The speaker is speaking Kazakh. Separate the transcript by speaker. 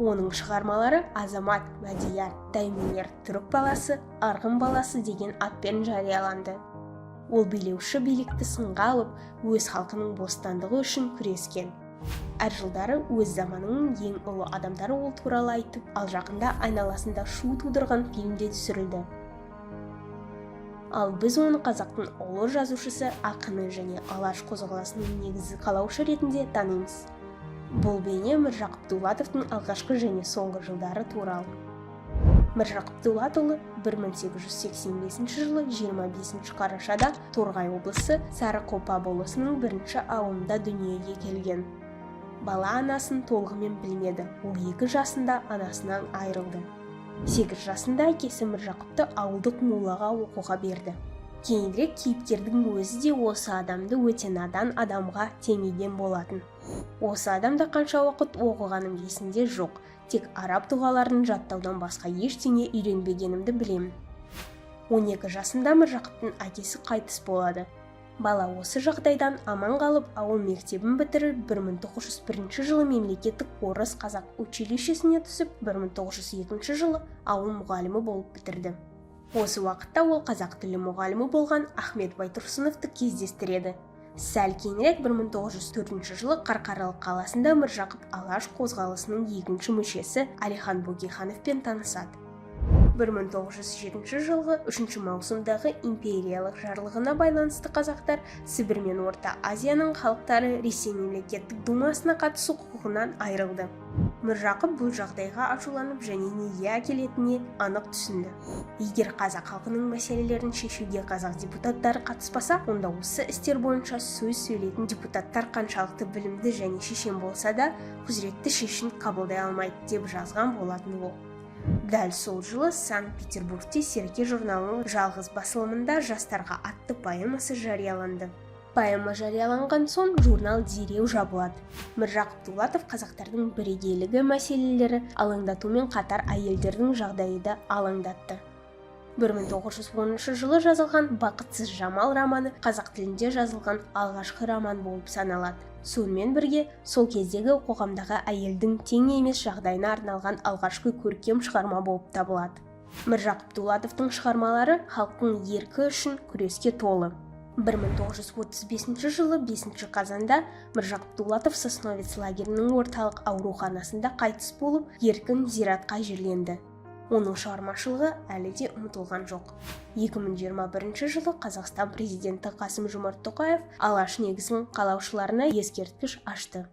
Speaker 1: Оның шығармалары Азамат, Мадияр, Дайменер, Түрік баласы, Арғын баласы деген атпен жарияланды. Ол билеуші билікті сынға алып, өз халқының бостандығы үшін күрескен. Әр жылдары өз заманының ең ұлы адамдары ол туралы айтып, ал жақында айналасында шу тудырған фильмде түсірілді. Ал біз оны қазақтың ұлы жазушысы, ақыны және алаш қозғалысының негізі қалаушы ретінде танимыз. Бұл бейне Міржақып Дулатовтың алғашқы және соңғы жылдары туралы. Міржақып Дулатұлы 1885 жылы 25 қарашада Торғай облысы Сарықопа болысының бірінші ауылында дүниеге келген. Бала анасын толығымен білмеді. Ол 2 жасында анасынан айырылды. 8 жасында әкесі Міржақыпты ауылдық молаға оқуға берді. Кейінірек кейіпкердің өзі де осы адамды өте надан адамға теңеген болатын. Осы адамда қанша уақыт оқығаным есімде жоқ, тек араб дұғаларын жаттаудан басқа ештеңе үйренбегенімді білемін. 12 жасында Міржақыптың әкесі қайтыс болады. Бала осы жағдайдан аман қалып, ауыл мектебін бітіріп, 1901 жылы мемлекеттік орыс қазақ училищесіне түсіп, 1902 жылы ауыл мұғалімі болып бітірді. Осы уақытта ол қазақ тілі мұғалімі болған Ахмет Байтұрсыновты кездестіреді. Сәл кейінірек 1904 жылы Қарқаралы қаласында Міржақып алаш қозғалысының екінші мүшесі Әлихан Бөкейхановпен танысады. 1907 жылғы 3 маусымдағы империялық жарлығына байланысты қазақтар Сібір мен Орта Азияның халықтары Ресей мемлекеттік думасына қатысу құқығынан айырылды. Міржақып бұл жағдайға ашуланып және неге әкелетініне анық түсінді. Егер қазақ халқының мәселелерін шешуге қазақ депутаттары қатыспаса, онда осы істер бойынша сөз сөйлейтін депутаттар қаншалықты білімді және шешен болса да, құзыретті шешім қабылдай алмайды деп жазған болатын ол. Дәл сол жылы Санкт-Петербургте Серке журналының жалғыз басылымында жастарға атты поэмасы жарияланды. Поэма жарияланған соң журнал дереу жабылады. Міржақып Дулатов қазақтардың бірегейлігі мәселелері алаңдатумен қатар әйелдердің жағдайы да алаңдатты. 1910 жылы жазылған Бақытсыз Жамал романы қазақ тілінде жазылған алғашқы роман болып саналады. Сонымен бірге, сол кездегі қоғамдағы әйелдің тең емес жағдайына арналған алғашқы көркем шығарма болып табылады. Міржақып Дулатовтың шығармалары халықтың еркі үшін күреске толы. 1935 жылы 5 қазанда Міржақып Дулатов Сосновец лагерінің орталық ауруханасында қайтыс болып, еркін зиратқа жерленді. Оның шығармашылығы әлі де ұмытылған жоқ. 2021 жылы Қазақстан президенті Қасым Жомарт Тоқаев алаш негізін қалаушыларына ескерткіш ашты.